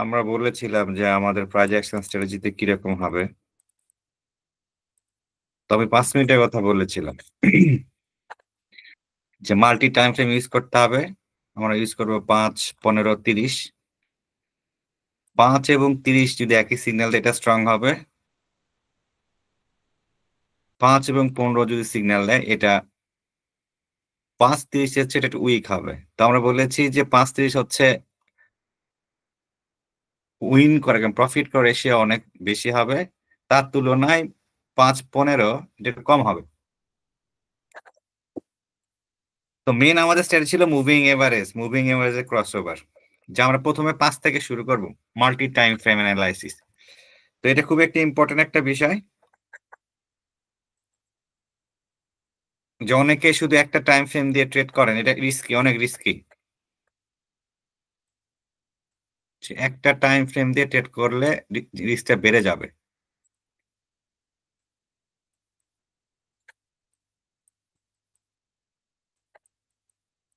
আমরা বলেছিলাম যে আমাদের প্রাইস অ্যাকশন স্ট্র্যাটেজিতে কিরকম হবে। তো আমি ৫ মিনিটের কথা বলেছিলাম। যে মাল্টি টাইম ফ্রেম ইউজ করতে হবে। আমরা ইউজ করব ৫, ১৫, ৩০। ৫ এবং ৩০ যদি একই সিগন্যাল দেয় এটা স্ট্রং হবে। ৫ এবং ১৫ যদি সিগন্যাল দেয় এটা ৫-৩০ হচ্ছে এটা একটু উইক হবে। তো আমরা বলেছি যে ৫-৩০ হচ্ছে উইন করে প্রফিট করে রেশিও অনেক বেশি হবে। তার তুলনায় ৫-১৫ এটা একটু কম হবে। তো মেইন আমাদের স্ট্র্যাটেজি ছিল মুভিং এভারেজের ক্রসওভার। যা আমরা ১ম এ ৫ থেকে শুরু করব। Multi time frame analysis. তো এটা খুব একটা ইম্পোর্টেন্ট একটা বিষয়। যে অনেকে শুধু একটা টাইম ফ্রেম দিয়ে ট্রেড করেন। এটা রিস্কি, অনেক রিস্কি। একটা টাইম ফ্রেম দিয়ে ট্রেড করলে রিস্কটা বেড়ে যাবে।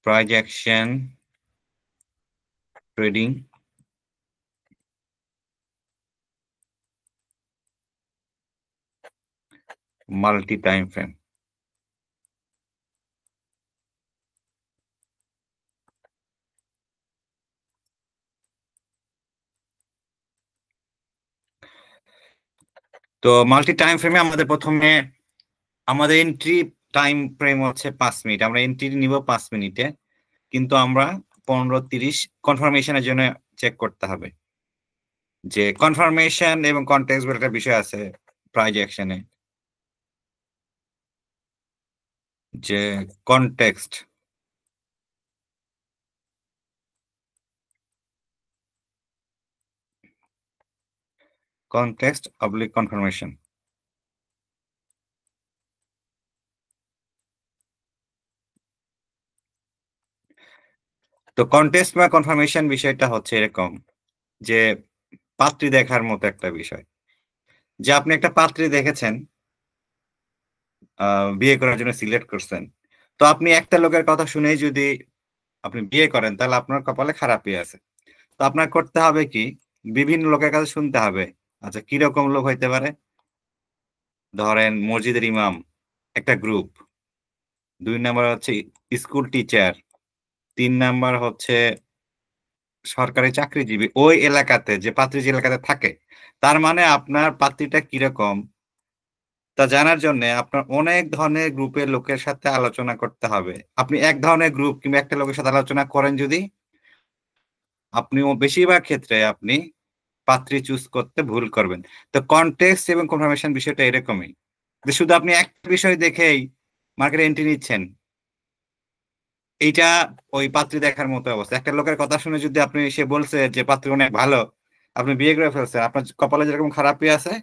Price action trading multi time frame. তো মাল্টি টাইম ফ্রেমে আমাদের প্রথমে আমাদের এন্ট্রি টাইম ফ্রেম হচ্ছে ৫ মিনিট। আমরা এন্ট্রি নিব ৫ মিনিটে। কিন্তু আমরা ১৫-৩০ কনফার্মেশনের জন্য চেক করতে হবে। যে কনফার্মেশন এবং কনটেক্সট বলে একটা বিষয় আছে প্রাইস অ্যাকশনে। যে কনটেক্সট কনফার্মেশন। তো কনটেক্সট বা কনফার্মেশন বিষয়টা হচ্ছে এরকম যে পাত্রী দেখার মতো একটা বিষয়। যে আপনি একটা পাত্রী দেখেছেন, বিয়ে করার জন্য সিলেক্ট করছেন। তো আপনি একটা লোকের কথা শুনেই যদি আপনি বিয়ে করেন তাহলে আপনার কপালে খারাপই আছে। তো আপনার করতে হবে কি বিভিন্ন লোকের কাছে শুনতে হবে। আচ্ছা কিরকম লোক হইতে পারে? ধরেন মসজিদের ইমাম একটা গ্রুপ, ২ নাম্বার হচ্ছে স্কুল টিচার, ৩ নাম্বার হচ্ছে সরকারি চাকরিজীবী ওই এলাকাতে যে পাত্রী যে এলাকাতে থাকে। তার মানে আপনার পাত্রীটা কিরকম তা জানার জন্যে আপনার অনেক ধরনের গ্রুপের লোকের সাথে আলোচনা করতে হবে। আপনি এক ধরনের গ্রুপ কিংবা একটা লোকের সাথে আলোচনা করেন যদি, আপনিও বেশিরভাগ ক্ষেত্রে আপনি পাত্রী চুজ করতে ভুল করবেন। তো কনটেক্সট এবং কনফার্মেশন বিষয়টা এরকমই। যে শুধু আপনি একটা বিষয় দেখেই মার্কেটে এন্ট্রি নিচ্ছেন, এইটা ওই পাত্রী দেখার মতো অবস্থা। একটা লোকের কথা শুনে যদি আপনি সে বলছে যে পাত্রী অনেক ভালো, আপনি বিয়ে করে ফেলছেন, আপনার কপালে যেরকম খারাপই আছে,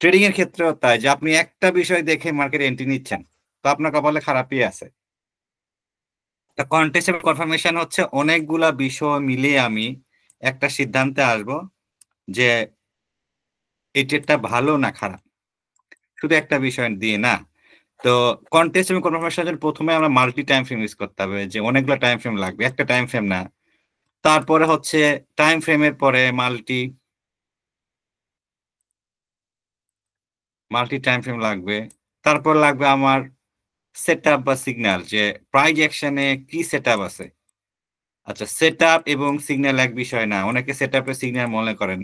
ট্রেডিং এর ক্ষেত্রেও তাই যে আপনি একটা বিষয় দেখে মার্কেটে এন্ট্রি নিচ্ছেন, তো আপনার কপালে খারাপই আছে। তা কনটেক্সট এবং কনফার্মেশন হচ্ছে অনেকগুলা বিষয় মিলিয়ে আমি একটা সিদ্ধান্তে আসব যে এই ট্রেডটা ভালো না খারাপ, শুধু একটা বিষয় দিয়ে না। তো কনটেক্সট এবং কনফার্মেশনের জন্য প্রথমে আমরা মাল্টি টাইম ফ্রেম ইউজ করতে হবে। যে অনেকগুলো টাইম ফ্রেম লাগবে, একটা টাইম ফ্রেম না। তারপরে হচ্ছে টাইম ফ্রেমের পরে মাল্টি টাইম ফ্রেম লাগবে। তারপর লাগবে আমার সেটআপ বা সিগন্যাল, যে প্রাইস অ্যাকশনে কি সেটআপ আছে। আচ্ছা সেটআপ এবং সিগন্যাল এক বিষয় না। অনেকে সেটআপে সিগন্যাল মনে করেন।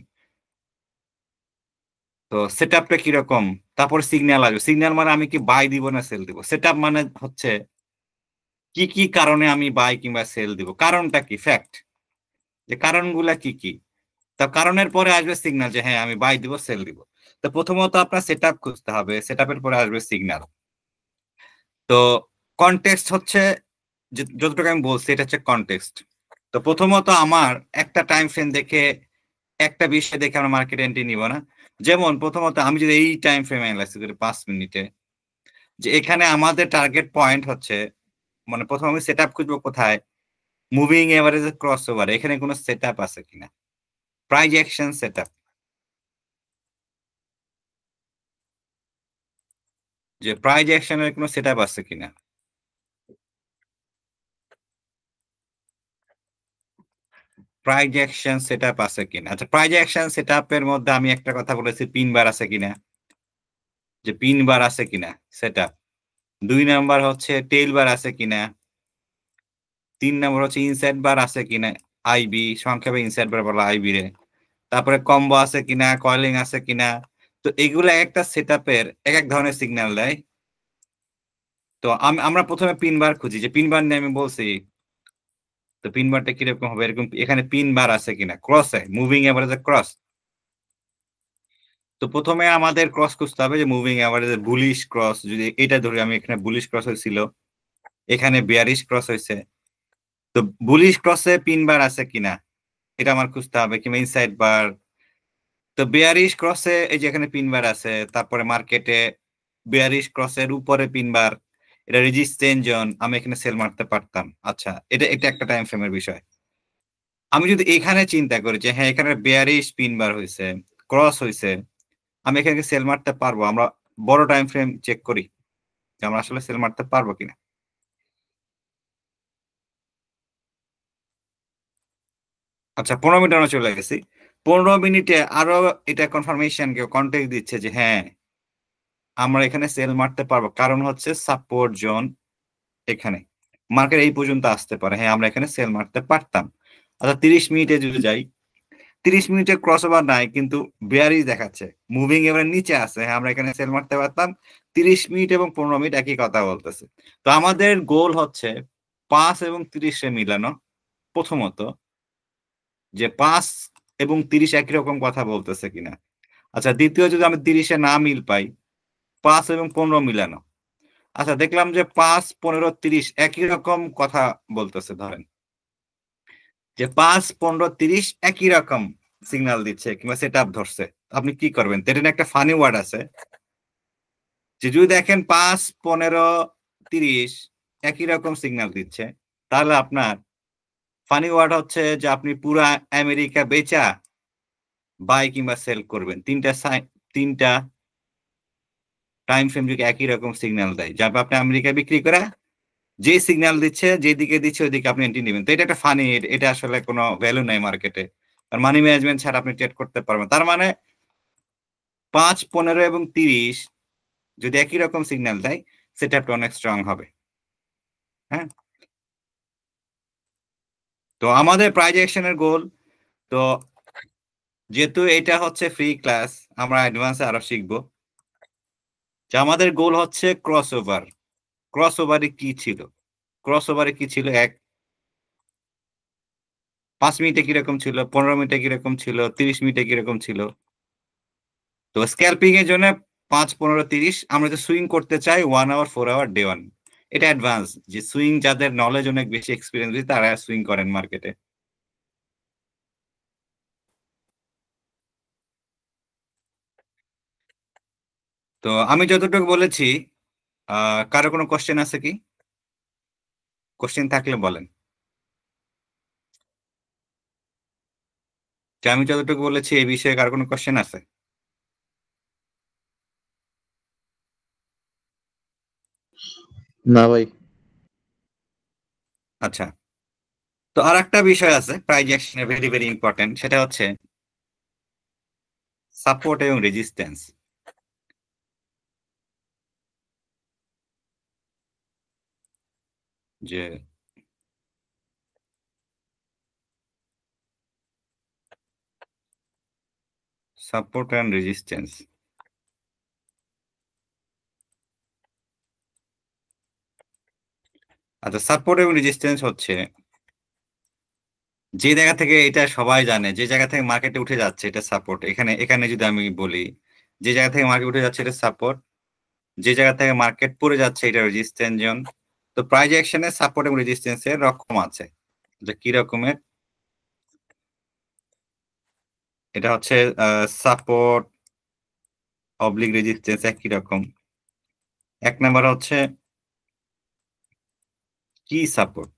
তো সেটআপটা কিরকম? তারপর সিগন্যাল আসবে। সিগন্যাল মানে আমি কি বাই দিব না সেল দিব। সেটআপ মানে হচ্ছে কি, কি কারণে আমি বাই কিংবা সেল দিব। কারণটা কি? ফ্যাক্ট। যে কারণগুলা কি, কি? তো কারণের পরে আসবে সিগন্যাল যে হ্যাঁ আমি বাই দিব, সেল দিব। তো প্রথমত আপনার সেটআপ খুঁজতে হবে। সেটআপের পরে আসবে সিগন্যাল। তো কনটেক্সট হচ্ছে যে যতটুকু আমি বলছি এটা হচ্ছে কনটেক্সট। তো প্রথমত আমার একটা টাইম ফ্রেম দেখে একটা বিষয় দেখে আমরা মার্কেট এন্ট্রি নিব না। যেমন প্রথমত আমি যদি এই টাইম ফ্রেম অ্যানালাইসিস করি ৫ মিনিটে, যে এখানে আমাদের টার্গেট পয়েন্ট হচ্ছে, মানে প্রথম আমি সেটআপ খুঁজবো কোথায়? মুভিং এভারেজ ক্রস ওভার, এখানে কোনো সেটআপ আছে কিনা। প্রাইস অ্যাকশন সেটআপ, যে প্রাইস অ্যাকশনের কোনো সেটআপ আছে কিনা। প্রাইজ অ্যাকশন সেটআপ আছে কিনা। আচ্ছা, প্রাইজ অ্যাকশন সেটআপের মধ্যে আমি একটা কথা বলেছি, পিন বার আছে কিনা, যে পিন বার আছে কিনা সেটআপ। 2 নাম্বার হচ্ছে টেইল বার আছে কিনা। 3 নাম্বার হচ্ছে ইনসাইড বার আছে কিনা, আইবি, সংক্ষেপে ইনসাইড বার বলা আইবি রে। তারপরে কম্বো আছে কিনা, কয়েলিং আছে কিনা। তো এগুলো একটা সেটআপের এক এক ধরনের সিগন্যাল দেয়। তো আমরা প্রথমে পিন বার খুঁজি, যে পিন বার নিয়ে আমি বলছি। তো পিন বারটা কিরকম হবে, এরকম এখানে পিন বার আছে কিনা, ক্রসে মুভিং এভারেজে ক্রস। তো প্রথমে আমাদের ক্রস খুঁজতে হবে, যে মুভিং এভারেজে বুলিশ ক্রস, যদি এটা ধরি আমি, এখানে বুলিশ ক্রস হয়েছিল, এখানে বেয়ারিশ ক্রস হয়েছে। তো বুলিশ ক্রসে পিন বার আছে কিনা এটা আমার খুঁজতে হবে, কিংবা ইনসাইড বার। তো বেয়ারিশ ক্রসে এই যে এখানে পিন বার আছে, তারপরে মার্কেটে বেয়ারিশ ক্রসের উপরে পিন বার, এটা রেজিস্ট্যান্স জোন, আমি এখানে সেল মারতে পারতাম। আচ্ছা, এটা এটা একটা টাইম ফ্রেমের বিষয়। আমি যদি এখানে চিন্তা করি যে হ্যাঁ, এখানে বেয়ারিশ পিন বার হয়েছে, ক্রস হয়েছে, আমি এখানে সেল মারতে পারবো, আমরা বড় টাইম ফ্রেম চেক করি যে আমরা আসলে সেল মারতে পারবো কিনা। আচ্ছা, 15 মিনিট আমরা চলে গেছি। 15 মিনিটে আরো এটা কনফার্মেশন কন্টেক্ট দিচ্ছে যে হ্যাঁ, আমরা এখানে সেল মারতে পারবো, কারণ হচ্ছে সাপোর্ট জোন এখানে, মার্কেট এই পর্যন্ত আসতে পারে, হ্যাঁ আমরা এখানে সেল মারতে পারতাম। আচ্ছা, 30 মিনিটে যদি যাই, 30 মিনিটে ক্রস ওভার নাই, কিন্তু বেয়ারিশ দেখাচ্ছে, মুভিং এবারে নিচে আছে, হ্যাঁ আমরা এখানে সেল মারতে পারতাম। 30 মিনিট এবং 15 মিনিট একই কথা বলতেছে। তো আমাদের গোল হচ্ছে 5 এবং 30-এ মিলানো, প্রথমত, যে 5 এবং 30 একই রকম কথা বলতেছে কিনা। আচ্ছা, দ্বিতীয়, যদি আমি 30-এ না মিল পাই, 5 এবং 15 মিলানো। আচ্ছা, দেখলাম যে 5, 15, 30 একই রকম কথা বলতেছে, ধরেন যে 5, 15, 30 একই রকম সিগন্যাল দিচ্ছে কিংবা সেট আপ ধরছে। আপনি কি করবেন? এটা একটা ফানি ওয়ার্ড আছে, যে যদি দেখেন 5, 15, 30 একই রকম সিগন্যাল দিচ্ছে, তাহলে আপনার ফানি ওয়ার্ড হচ্ছে যে আপনি পুরা আমেরিকা বেচা বাই কিংবা সেল করবেন। তিনটা টাইম ফ্রেম যদি একই রকম সিগন্যাল দেয়, যাবে আপনি আমেরিকা বিক্রি করে, যে সিগন্যাল দিচ্ছে, যেদিকে দিচ্ছে ওইদিকে আপনি এন্ট্রি নেবেন। তো এটা একটা ফানি, এটা আসলে কোনো ভ্যালু নাই মার্কেটে, আর মানি ম্যানেজমেন্ট ছাড়া আপনি ট্রেড করতে পারবেন। তার মানে 5, 15 এবং 30 যদি একই রকম সিগন্যাল দেয়, সেটা একটা অনেক স্ট্রং হবে। হ্যাঁ, তো আমাদের প্রাইজ অ্যাকশনের গোল, তো যেহেতু এটা হচ্ছে ফ্রি ক্লাস, আমরা অ্যাডভান্সে আরো শিখবো, যে আমাদের গোল হচ্ছে ক্রস ওভার। ক্রস ওভারে কি ছিল, ক্রস ওভারে কি ছিল, 5 মিনিটে কিরকম ছিল, 15 মিনিটে কিরকম ছিল, 30 মিনিটে কিরকম ছিল। তো স্ক্যাল্পিং এর জন্য 5, 15, 30, আমরা যে সুইং করতে চাই 1 আওয়ার, 4 আওয়ার, ডে ওয়ান, এটা অ্যাডভান্স, যে সুইং যাদের নলেজ অনেক বেশি, এক্সপিরিয়েন্স বেশি, তারা সুইং করেন মার্কেটে। তো আমি যতটুকু বলেছি, কারো কোনো কোশ্চেন আছে কি? কোশ্চেন থাকলে বলেন। যে আমি যতটুকু বলেছি এই বিষয়ে কারো কোনো কোশ্চেন আছে? না ভাই। আচ্ছা, তো আর একটা বিষয় আছে প্রাইজ অ্যাকশনে, ভেরি ভেরি ইম্পর্টেন্ট, সেটা হচ্ছে সাপোর্ট এবং রেজিস্ট্যান্স। যে সাপোর্ট অ্যান্ড রেজিস্ট্যান্স, আচ্ছা, সাপোর্ট এবং রেজিস্ট্যান্স হচ্ছে যে জায়গা থেকে, এটা সবাই জানে, যে জায়গা থেকে মার্কেটে উঠে যাচ্ছে এটা সাপোর্ট। এখানে এখানে যদি আমি বলি, যে জায়গা থেকে মার্কেট উঠে যাচ্ছে এটা সাপোর্ট, যে জায়গা থেকে মার্কেট পড়ে যাচ্ছে এটা রেজিস্ট্যান্স জোন। তো প্রাইজ অ্যাকশনে সাপোর্ট এবং রেজিস্ট্যান্স এর রকম আছে, যে কি রকমের, এটা হচ্ছে সাপোর্ট অবলিক রেজিস্ট্যান্স একই রকম। এক নাম্বার হচ্ছে কি সাপোর্ট,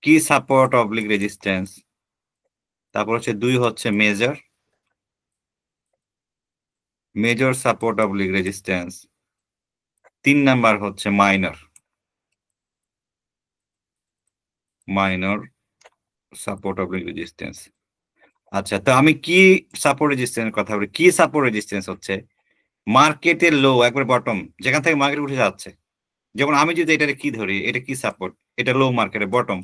কি সাপোর্ট অবলিক রেজিস্ট্যান্স। তারপর হচ্ছে 2 হচ্ছে major, major support oblique resistance. 3 number হচ্ছে minor, minor support oblique resistance. আচ্ছা, তো আমি কি সাপোর্ট রেজিস্ট্যান্স কথা বলি? কি সাপোর্ট রেজিস্ট্যান্স হচ্ছে মার্কেটের লো, একবার বটম, যেখান থেকে মার্কেট উঠে যাচ্ছে। যেমন আমি যদি এটা কি ধরি, এটা কি সাপোর্ট? এটা লো মার্কেটের বটম।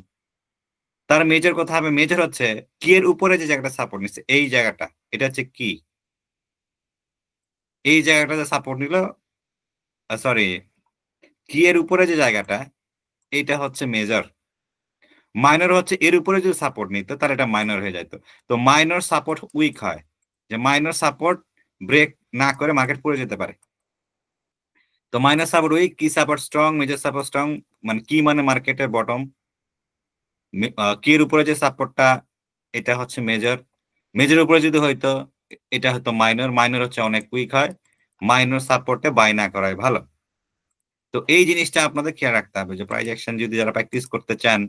তার মেজর কথা হবে, মেজর হচ্ছে কি এর উপরে যে জায়গাটা সাপোর্ট নিচ্ছে, এই জায়গাটা, এটা হচ্ছে কি, এই জায়গাটাতে সাপোর্ট নিল, সরি, কি এর উপরে যে জায়গাটা, এইটা হচ্ছে মেজর। মাইনর হচ্ছে এর উপরে যদি সাপোর্ট নিত তাহলে এটা মাইনর হয়ে যেত। তো মাইনর সাপোর্ট উইক হয়, যে মাইনর সাপোর্ট ব্রেক না করে মার্কেট পড়ে যেতে পারে। তো মাইনর সাপোর্ট উইক, কি support strong, major support strong. মানে কি মানে মার্কেটের বটম, কি এর উপরে যে সাপোর্টটা, এটা হচ্ছে মেজর। মেজর উপরে যদি হয়তো এটা হয়তো মাইনর, মাইনর হচ্ছে অনেক উইক হয়, মাইনর সাপোর্টে বাই না করাই ভালো। তো এই জিনিসটা আপনাদের খেয়াল রাখতে হবে, যে প্রাইস অ্যাকশন যদি যারা প্র্যাকটিস করতে চান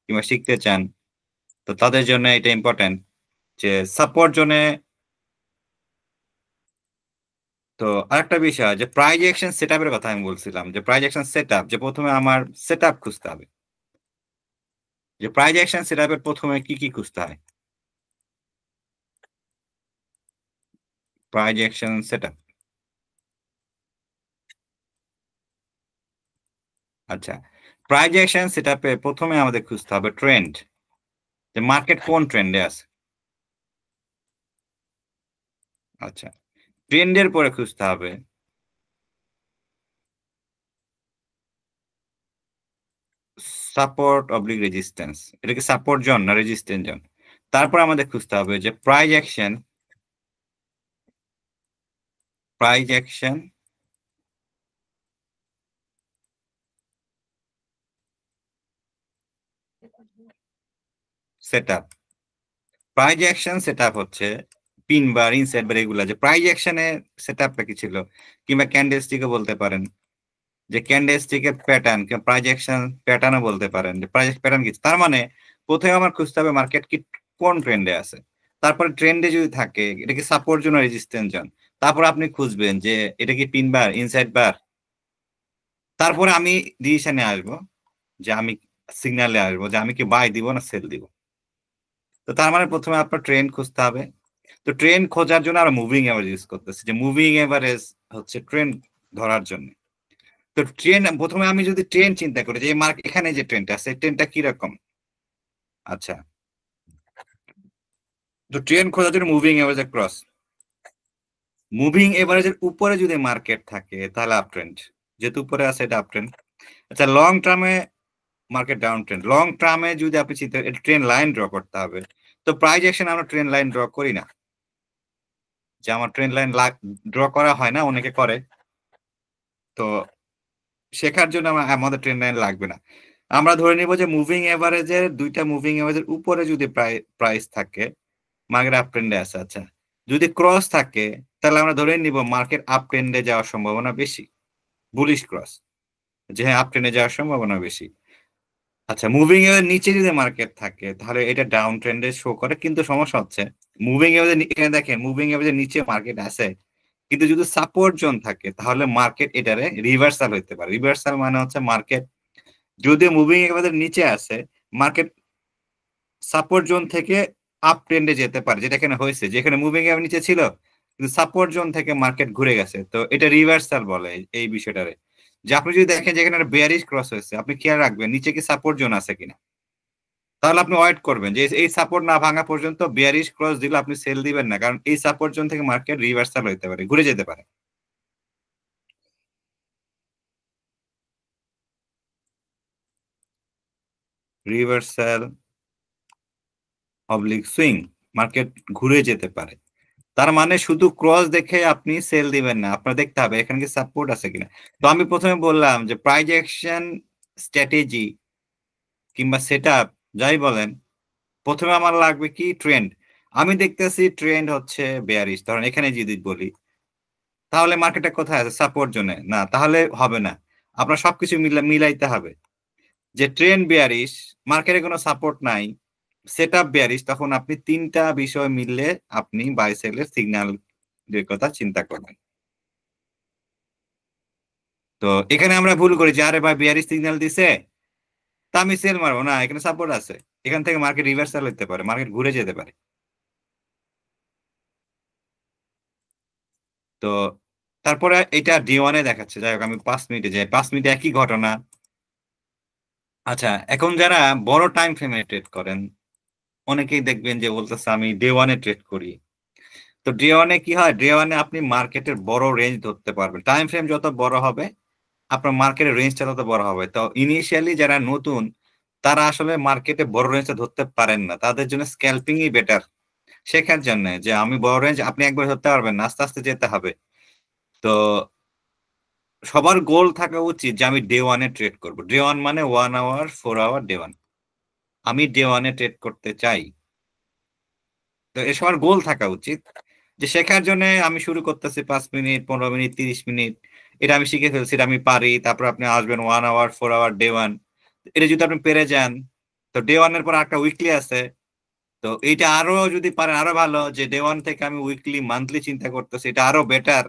কিংবা শিখতে চান, তো তাদের জন্য এটা ইম্পর্টেন্ট যে সাপোর্ট জোনে। তো আরেকটা বিষয়, যে প্রাইস অ্যাকশন সেটআপের কথা আমি বলছিলাম, যে প্রাইস অ্যাকশন সেটআপ, যে প্রথমে আমার সেটআপ খুঁজতে হবে, যে প্রাইস অ্যাকশন সেটআপের প্রথমে কি কি খুঁজতে হয়। প্রাইস অ্যাকশন সেটআপ, আচ্ছা, প্রাইস অ্যাকশন সেটআপে প্রথমে আমাদের খুঁজতে হবে ট্রেন্ড, যে মার্কেট কোন ট্রেন্ডে আছে। আচ্ছা, ট্রেন্ডের পরে খুঁজতে হবে সাপোর্ট অবলিক রেজিস্ট্যান্স, এটা কি সাপোর্ট জোন না রেজিস্ট্যান্স জোন। তারপর আমাদের খুঁজতে হবে যে price action, price action setup. Price action setup হচ্ছে পিন বার, ইনসাইড বার, এগুলা। যে প্রাইস অ্যাকশনে সেটআপটা কি ছিল, কিংবা ক্যান্ডেলস্টিকও বলতে পারেন, যে ক্যান্ডেলস্টিকের প্যাটার্ন, কিংবা প্রাইস অ্যাকশন প্যাটার্নও বলতে পারেন, যে প্রাইস প্যাটার্ন কি। তার মানে প্রথমে আমার খুঁজতে হবে মার্কেট কি কোন ট্রেন্ডে আছে। তারপরে ট্রেন্ডে যদি থাকে, এটা কি সাপোর্ট জোন, রেজিস্ট্যান্স জোন। তারপর আপনি খুঁজবেন যে এটা কি পিন বার, ইনসাইড বার। তারপরে আমি ডিসিশনে আসবো, যে আমি সিগন্যালে আসবো যে আমি কি বাই দিব না সেল দিব। তো তার মানে প্রথমে আপনার ট্রেন্ড খুঁজতে হবে। তো ট্রেন্ড খোঁজার জন্য আমরা মুভিং এভারেজ ইউজ করতেছি, যে মুভিং এভারেজ হচ্ছে ট্রেন্ড ধরার জন্য। তো ট্রেন্ড প্রথমে আমি যদি ট্রেন্ড চিন্তা করি, যে এখানে যে ট্রেন্ডটা আছে, ট্রেন্ডটা কিরকম। আচ্ছা, তো ট্রেন্ড খোঁজার জন্য মুভিং এভারেজ ক্রস, মুভিং এভারেজের উপরে যদি মার্কেট থাকে তাহলে আপ ট্রেন্ড, যেহেতু উপরে আছে এটা আপ ট্রেন্ড। আচ্ছা, লং টার্মে মার্কেট ডাউন ট্রেন্ড, লং টার্মে যদি আপনি চিন্তা, ট্রেন্ড লাইন ড্র করতে হবে। তো প্রাইস অ্যাকশন আমরা ট্রেন্ড লাইন ড্র করি না, যে আমার ট্রেন্ড লাইন ড্র করা হয় না, অনেকে করে। তো শেখার জন্য আমাদের ট্রেন্ড লাইন লাগবে না। আমরা ধরে নিব যে মুভিং এভারেজের, দুইটা মুভিং এভারেজের উপরে যদি প্রাইস থাকে, মার্কেট আপ ট্রেন্ডে আছে। আচ্ছা, যদি ক্রস থাকে তাহলে আমরা ধরে নিব মার্কেট আপ ট্রেন্ডে যাওয়ার সম্ভাবনা বেশি, বুলিশ ক্রস, যে হ্যাঁ আপ ট্রেন্ডে যাওয়ার সম্ভাবনা বেশি। আচ্ছা, মুভিং এর নিচে যদি মার্কেট থাকে তাহলে এটা ডাউন ট্রেন্ডে শো করে, কিন্তু সমস্যা হচ্ছে মুভিং এভারেজ, এখানে দেখেন মুভিং এভারেজের নিচে মার্কেট আছে, কিন্তু যদি সাপোর্ট জোন থাকে তাহলে মার্কেট এটারে রিভার্সাল হইতে পারে। রিভার্সাল মানে হচ্ছে মার্কেট যদিও মুভিং এভারেজের নিচে আছে, মার্কেট সাপোর্ট জোন থেকে আপ ট্রেন্ডে যেতে পারে, যেটা এখানে হয়েছে, যেখানে মুভিং এভারেজ নিচে ছিল কিন্তু সাপোর্ট জোন থেকে মার্কেট ঘুরে গেছে। তো এটা রিভার্সাল বলে এই বিষয়টারে। যে আপনি যদি দেখেন যেখানে বেয়ারিশ ক্রস হয়েছে, আপনি খেয়াল রাখবেন নিচে কি সাপোর্ট জোন আছে কিনা। তাহলে আপনি ওয়েট করবেন যে এই সাপোর্ট না ভাঙা পর্যন্ত বেয়ারিশ ক্রস দিলে আপনি সেল দিবেন না, কারণ এই সাপোর্ট জোন থেকে মার্কেট রিভার্সাল হইতে পারে, ঘুরে যেতে পারে। রিভার্সাল অবলিক সুইং, মার্কেট ঘুরে যেতে পারে। তার মানে শুধু ক্রস দেখে আপনি সেল দিবেন না, আপনার দেখতে হবে এখানে কি সাপোর্ট আছে কিনা। তো আমি প্রথমে বললাম যে প্রাইস অ্যাকশন স্ট্র্যাটেজি কিংবা সেটআপ যাই বলেন, প্রথমে আমার লাগবে কি ট্রেন্ড। আমি দেখতেছি ট্রেন্ড হচ্ছে বেয়ারিশ, ধরেন এখানে যদি বলি, তাহলে মার্কেটটা কোথায় আছে, সাপোর্ট জোনে না, তাহলে হবে না। আপনার সবকিছু মিলাইতে হবে, যে ট্রেন্ড বেয়ারিশ, মার্কেটে কোনো সাপোর্ট নাই, সেটআপ বেয়ারিশ, তখন আপনি তিনটা বিষয় মিললে আপনি বাই সেলের সিগন্যাল কথা চিন্তা করবেন। তো এখানে আমরা ভুল করি যে আরে ভাই বিয়ারিশ সিগন্যাল দিছে, তা আমি সেল মারবো না, এখানে সাপোর্ট আছে। এখান থেকে মার্কেট রিভার্সাল হতে পারে, মার্কেট ঘুরে যেতে পারে। তো তারপরে এটা D1 দেখাচ্ছে, যাই হোক আমি 5 মিনিটে যাই, 5 মিনিটে একই ঘটনা। আচ্ছা, এখন যারা বড় টাইম ফ্রেমে ট্রেড করেন, অনেকেই দেখবেন যে বলতেছে আমি ডে 1 ট্রেড করি। তো ডে 1 কি হয়, ডে 1 আপনি মার্কেটের বড় রেঞ্জ ধরতে পারবেন। টাইম ফ্রেম যত বড় হবে আপনার মার্কেটের রেঞ্জটা তত বড় হবে। তো ইনিশিয়ালি যারা নতুন তারা আসলে মার্কেটে বড় রেঞ্জটা ধরতে পারেন না, তাদের জন্য স্ক্যাল্পিংই বেটার। শেখার জন্য যে আমি বড় রেঞ্জ আপনি একবার ধরতে পারবেন না, আস্তে আস্তে যেতে হবে। তো সবার গোল থাকা উচিত যে আমি ডে 1 ট্রেড করবো। ডে 1 মানে 1 আওয়ার 4 আওয়ার ডে 1, আমি ডে 1 ট্রেড করতে চাই। তো এ সবার গোল থাকা উচিত যে শেখার জন্য আমি শুরু করতেছি 5 মিনিট, 15 মিনিট, 30 মিনিট, এটা আমি শিখে ফেলছি, এটা আমি পারি। তারপর আপনি আসবেন 1 আওয়ার 4 আওয়ার ডে 1, এটা যদি আপনি পেরে যান, তো ডে 1 পর একটা উইকলি আছে। তো এইটা আরো যদি পারেন আরো ভালো, যে ডে 1 থেকে আমি উইকলি মান্থলি চিন্তা করতেছি, এটা আরো বেটার।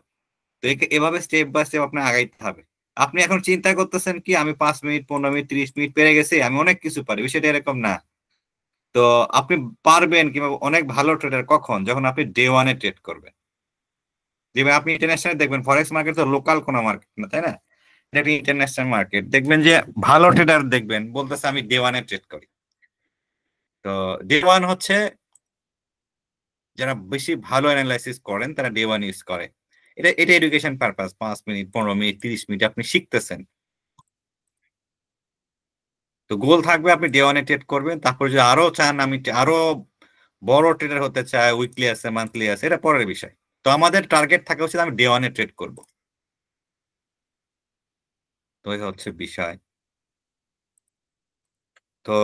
তো এভাবে স্টেপ বাই স্টেপ আপনি আগাইতে হবে। আপনি এখন চিন্তা করতেছেন কি আমি 5 মিনিট, 15 মিনিট, 30 মিনিট পেরে গেছি, আমি অনেক কিছু পারি, বিষয়টা এরকম না। তো আপনি পারবেন কিংবা অনেক ভালো ট্রেডার কখন, যখন আপনি ডে 1 ট্রেড করবেন। যেমন আপনি ইন্টারন্যাশনাল দেখবেন, ফরেক্স মার্কেট তো লোকাল কোনো মার্কেট না, তাই না? এটা একটা ইন্টারন্যাশনাল মার্কেট। দেখবেন যে ভালো ট্রেডার দেখবেন বলতেছে আমি ডে 1 ট্রেড করি। তো ডে 1 হচ্ছে যারা বেশি ভালো অ্যানালাইসিস করেন তারা ডে 1 ইউজ করে। এটা এটা education purpose, 5 minute, 15 minute, 30 minute আপনি শিখতেছেন। তো গোল থাকবে আপনি ডে 1 ট্রেড করবেন। তারপর যদি আরো চান আমি আরো বড় ট্রেডার হতে চাই, উইকলি আছে, মান্থলি আছে, এটা পরের বিষয়। তো আমাদের টার্গেট থাকা উচিত আমি ডে 1 ট্রেড করব। তো এই হচ্ছে বিষয়। তো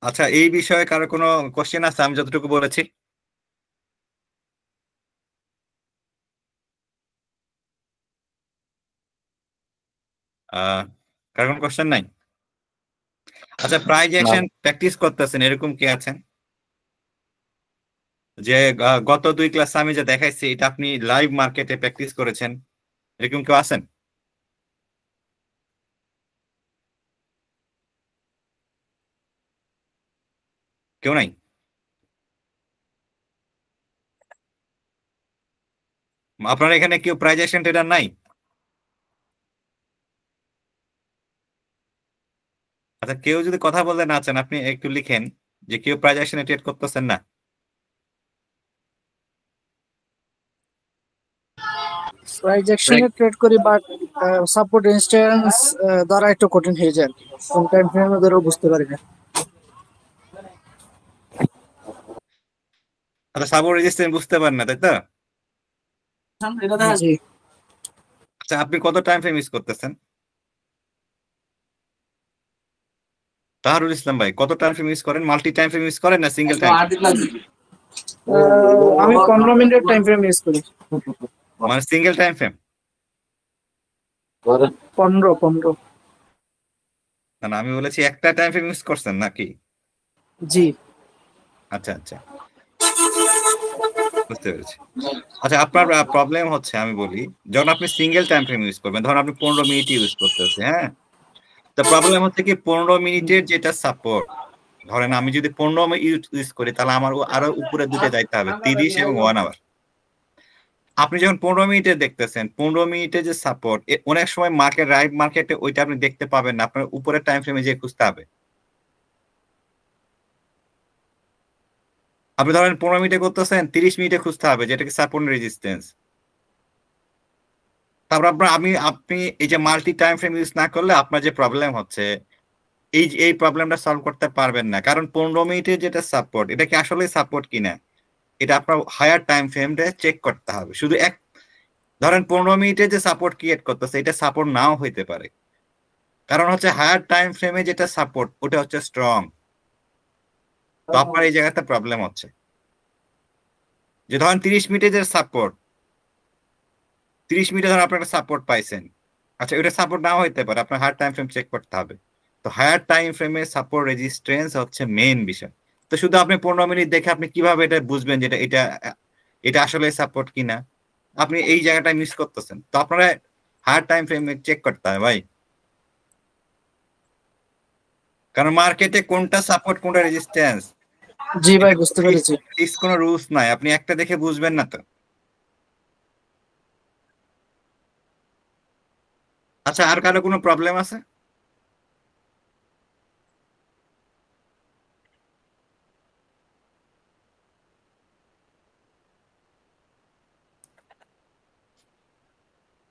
আচ্ছা, এই বিষয়ে কারো কোনো কোশ্চেন আছে আমি যতটুকু বলেছি? আহ কারো কোনো কোশ্চেন নাই? আচ্ছা, প্রাইজ না, অ্যাকশন প্র্যাকটিস করতেছেন এরকম কি আছেন? যে গত 2 ক্লাস আমি যে দেখাইছি এটা আপনি লাইভ মার্কেটে প্র্যাকটিস করেছেন, এরকম কেউ আছেন? কেউ নাই? আপনার এখানে কেউ প্রাইজ অ্যাকশন ট্রেডার নাই? আচ্ছা, কেউ যদি কথা বলতে না চান আপনি একটু লিখেন যে কেউ প্রাইজ অ্যাকশনে ট্রেড করতেছেন না। প্রাইস অ্যাকশনে ট্রেড করি, বাট সাপোর্ট রেজিস্ট্যান্স দ্বারা একটু কঠিন হয়ে যায়। কোন টাইম ফ্রেমে ধরেও বুঝতে পারি না। আচ্ছা, সাপোর্ট রেজিস্ট্যান্স বুঝতে পারেন না, তাই তো? জি, আচ্ছা, আপনি কত টাইম ফ্রেম ইউজ করতেছেন? তাহারুল ইসলাম ভাই, কত টাইম ফ্রেম ইউজ করেন? মাল্টি টাইম ফ্রেম ইউজ করেন না সিঙ্গেল টাইম ফ্রেম? আমি 15 মিনিটের টাইম ফ্রেম ইউজ করি। মানে সিঙ্গেল টাইম ফ্রেম? 15। না না, আমি বলেছি একটা টাইম ফ্রেম ইউজ করছেন নাকি? জি। আচ্ছা আচ্ছা, বুঝতে পেরেছি। আচ্ছা, আপনার প্রবলেম হচ্ছে আমি বলি, যখন আপনি সিঙ্গেল টাইম ফ্রেম ইউজ করবেন, ধরুন আপনি 15 মিনিট ইউজ করতেছে, হ্যাঁ? তো প্রবলেম হচ্ছে কি 15 মিনিটের যেটা সাপোর্ট, ধরেন আমি যদি 15 মিনিট ইউজ করি তাহলে আমার আরো উপরে দুটো যাইতে হবে, 30 এবং 1 আওয়ার। আপনি যখন 15 মিনিটে দেখতেছেন, 15 মিনিটে যে সাপোর্ট, অনেক সময় মার্কেট রাইট মার্কেটে ওইটা আপনি দেখতে পাবেন না, আপনার উপরের টাইম ফ্রেমে যে খুঁজতে হবে। আপনি ধরেন 15 মিনিটে করতেছেন, 30 মিনিটে খুঁজতে হবে যেটাকে সাপোর্ট রেজিস্ট্যান্স। তারপর আপনি এই যে মাল্টি টাইম ফ্রেম ইউজ না করলে আপনার যে প্রবলেম হচ্ছে, এই প্রবলেমটা সলভ করতে পারবেন না, কারণ 15 মিনিটের যেটা সাপোর্ট এটা কি আসলে সাপোর্ট কিনা এটা আপনার হায়ার টাইম ফ্রেমে চেক করতে হবে। শুধু ধরেন 15 মিনিটে যে সাপোর্ট ক্রিয়েট করতেছে এটা সাপোর্ট নাও হইতে পারে, কারণ হচ্ছে হায়ার টাইম ফ্রেমে যেটা সাপোর্ট ওটা হচ্ছে স্ট্রং। তো আপনার এই জায়গাতে প্রবলেম হচ্ছে যে ধরেন 30 মিনিটে যে সাপোর্ট, 30 মিনিটে ধরেন আপনি একটা সাপোর্ট পাইছেন। আচ্ছা, ওটা সাপোর্ট নাও হইতে পারে, আপনার হায়ার টাইম ফ্রেম চেক করতে হবে। তো হায়ার টাইম ফ্রেমে সাপোর্ট রেজিস্ট্যান্স হচ্ছে মেইন বিষয়। তো শুধু আপনি 15 মিনিট দেখে আপনি কিভাবে এটা বুঝবেন যেটা এটা এটা আসলে সাপোর্ট কিনা? আপনি এই জায়গাটা মিস করতেছেন। তো আপনারা হায়ার টাইম ফ্রেমে চেক করতে হবে ভাই। কারণ মার্কেটে কোনটা সাপোর্ট কোনটা রেজিস্ট্যান্স জি ভাই, বুঝতে পেরেছি। কোনো রুলস নাই, আপনি একটা দেখে বুঝবেন না তো। আচ্ছা, আর কারো কোনো প্রবলেম আছে?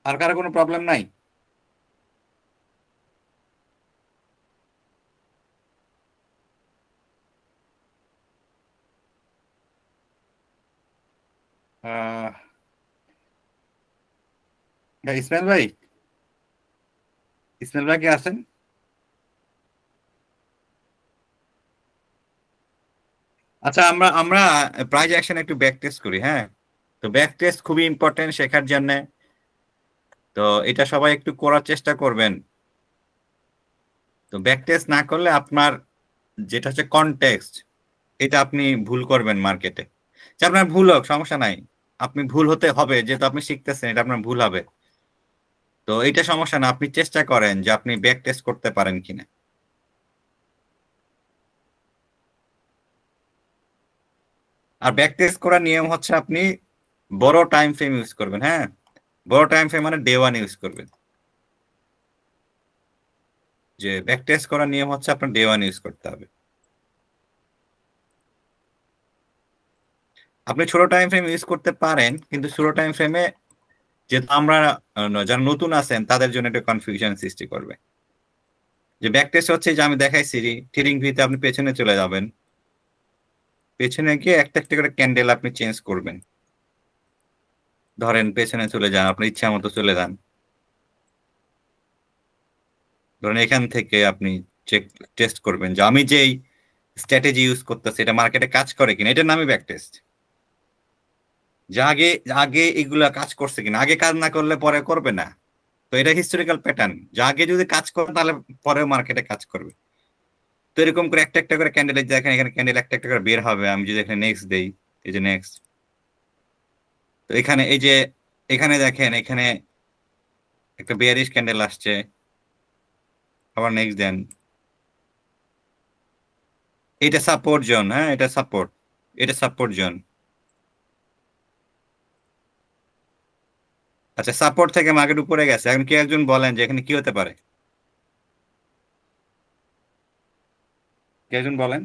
আর কারো কোনো প্রবলেম নাই? আহ ইসমাইল ভাই, ইসমাইল ভাই কি আছেন? আচ্ছা, আমরা আমরা প্রাইজ অ্যাকশন একটু ব্যাক টেস্ট করি, হ্যাঁ? তো ব্যাক টেস্ট খুবই ইম্পর্টেন্ট শেখার জন্য। তো এটা সবাই একটু করার চেষ্টা করবেন। তো ব্যাক টেস্ট না করলে আপনার যেটা হচ্ছে কনটেক্সট, এটা আপনি ভুল করবেন মার্কেটে। আপনার ভুল হোক, সমস্যা নাই, আপনি ভুল হতে হবে, যেহেতু আপনি শিখতেছেন, এটা আপনার ভুল হবে। তো এটা সমস্যা না, আপনি চেষ্টা করেন যে আপনি ব্যাক টেস্ট করতে পারেন কিনা। আর ব্যাক টেস্ট করার নিয়ম হচ্ছে আপনি বড় টাইম ফ্রেম ইউজ করবেন, হ্যাঁ? বড় টাইম ফ্রেম মানে ডে ওয়ান ইউজ করবেন। যে ব্যাক টেস্ট করার নিয়ম হচ্ছে আপনার ডে ওয়ান ইউজ করতে হবে। আপনি ছোট টাইম ফ্রেম ইউজ করতে পারেন, কিন্তু ছোট টাইম ফ্রেমে যেহেতু আমরা যারা নতুন আছেন তাদের জন্য একটা কনফিউশন সৃষ্টি করবে। যে ব্যাক টেস্ট হচ্ছে যে আমি দেখাইছি, ট্রেডিং ভিতে আপনি পেছনে চলে যাবেন, পেছনে গিয়ে একটা একটা করে ক্যান্ডেল আপনি চেঞ্জ করবেন। ধরেন পেছনে চলে যান, আপনার ইচ্ছা মতো চলে যান। ধরেন এখান থেকে আপনি চেক টেস্ট করবেন যে আমি যেই স্ট্র্যাটেজি ইউজ করতেছি এটা মার্কেটে কাজ করে কিনা, এটার নামই ব্যাক টেস্ট। যে আগে আগে এগুলা কাজ করছে কিনা, আগে কাজ না করলে পরে করবে না। তো এটা হিস্টোরিক্যাল প্যাটার্ন, যে আগে যদি কাজ করে তাহলে পরে মার্কেটে কাজ করবে। তো এরকম করে একটা একটা করে ক্যান্ডেল দেখেন, এখানে ক্যান্ডেল একটা একটা করে বের হবে। আমি যদি এখানে নেক্সট দেই, এই যে নেক্সট, তো এখানে এই যে এখানে দেখেন, এখানে একটা বেয়ারিশ ক্যান্ডেল আসছে, আবার নেক্সট দেন, এটা সাপোর্ট জোন, হ্যাঁ এটা সাপোর্ট, এটা সাপোর্ট জোন। আচ্ছা, সাপোর্ট থেকে মার্কেট উপরে গেছে, এখন কি একজন বলেন যে এখানে কি হতে পারে? কি একজন বলেন?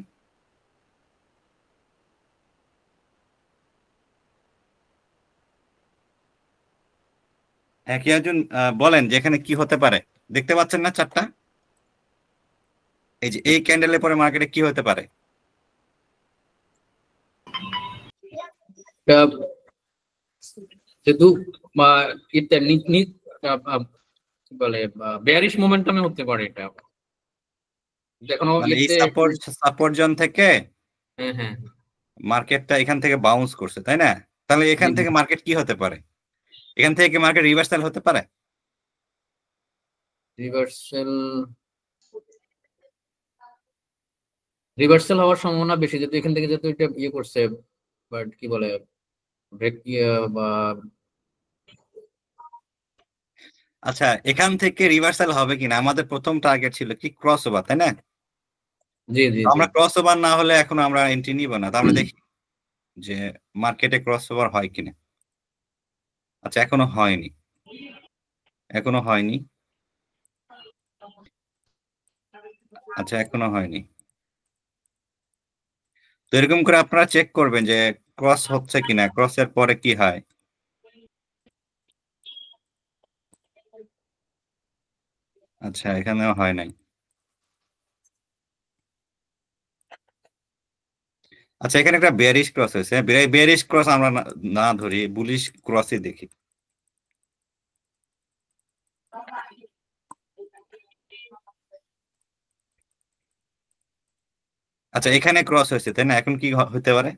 হ্যাঁ, কি একজন বলেন যে এখানে কি হতে পারে? দেখতে পাচ্ছেন না চারটা? এই যে এই ক্যান্ডেলের পরে মার্কেটে কি হতে পারে? যেহেতু এটা কি বলে বেয়ারিশ মোমেন্টামে হতে পারে এটা এখনো মানে এই সাপোর্ট সাপোর্ট জোন থেকে হ্যাঁ হ্যাঁ মার্কেটটা এখান থেকে বাউন্স করছে, তাই না? তাহলে এখান থেকে মার্কেট কি হতে পারে? এখান থেকে কি মার্কেট রিভার্সাল হতে পারে? রিভার্সাল রিভার্সাল হওয়ার সম্ভাবনা বেশি, যেহেতু এখান থেকে যেহেতু এটা ইয়ে করছে, বাট কি বলে ব্রেক বা আচ্ছা, এখান থেকে রিভার্সাল হবে কিনা, আমাদের প্রথম টার্গেট ছিল কি ক্রস ওভার, তাই না? জি জি তো জি আমরা ক্রস ওভার না হলে এখন আমরা এন্ট্রি নিব না। তো আমরা দেখি যে মার্কেটে ক্রস ওভার হয় কিনা। আচ্ছা, এখনো হয়নি, এখনো হয়নি। আচ্ছা, এখনো হয়নি। তো এরকম করে আপনারা চেক করবেন যে ক্রস হচ্ছে কিনা, ক্রসের পরে কি হয়। আচ্ছা, এখানেও হয় নাই। আচ্ছা, এখানে একটা বেয়ারিশ ক্রস হয়েছে। বেয়ারিশ ক্রস আমরা না ধরি, বুলিশ ক্রসই দেখি। আচ্ছা, এখানে ক্রস হয়েছে, তাই না? এখন কি হতে পারে?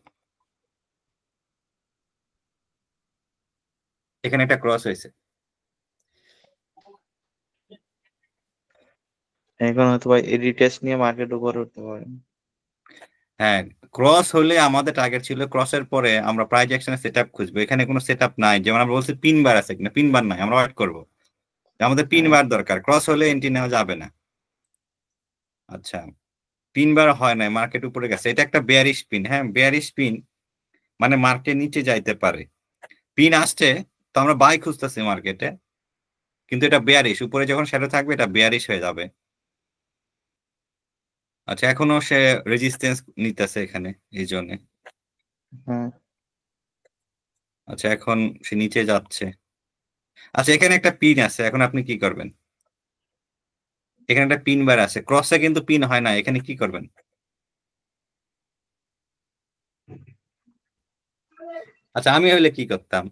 এখানে একটা ক্রস হয়েছে, এখন হয়তো ভাই রিটেস্ট নিয়ে মার্কেট উপরে উঠতে পারে। হ্যাঁ। ক্রস হলে আমাদের টার্গেট ছিল ক্রসের পরে আমরা প্রাইস অ্যাকশনের সেটআপ খুঁজবো। এখানে কোনো সেটআপ নাই, যেমন আমরা বলছি পিন বার আছে কিনা, পিন বার নাই, আমরা ওয়েট করব। আমাদের পিন বার দরকার, ক্রস হলে এন্ট্রি নেওয়া যাবে না। আচ্ছা, পিন বার হয় নাই, মার্কেট উপরে গেছে, এটা একটা বেয়ারিশ পিন। হ্যাঁ, বেয়ারিশ পিন মানে মার্কেট নিচে যাইতে পারে। পিন আসছে তো আমরা বাই খুঁজতেছি মার্কেটে, কিন্তু এটা বেয়ারিশ, উপরে যখন শ্যাডো থাকবে এটা বেয়ারিশ হয়ে যাবে। আচ্ছা, এখনো সে রেজিস্ট্যান্স নিতেছে এখানে, এই জন্য। হ্যাঁ আচ্ছা, এখন সে নিচে যাচ্ছে। আচ্ছা, এখানে একটা পিন আছে, এখন আপনি কি করবেন? এখানে একটা পিন বার আছে, ক্রসে কিন্তু পিন হয় না, এখানে কি করবেন? আচ্ছা, আমি হইলে কি করতাম,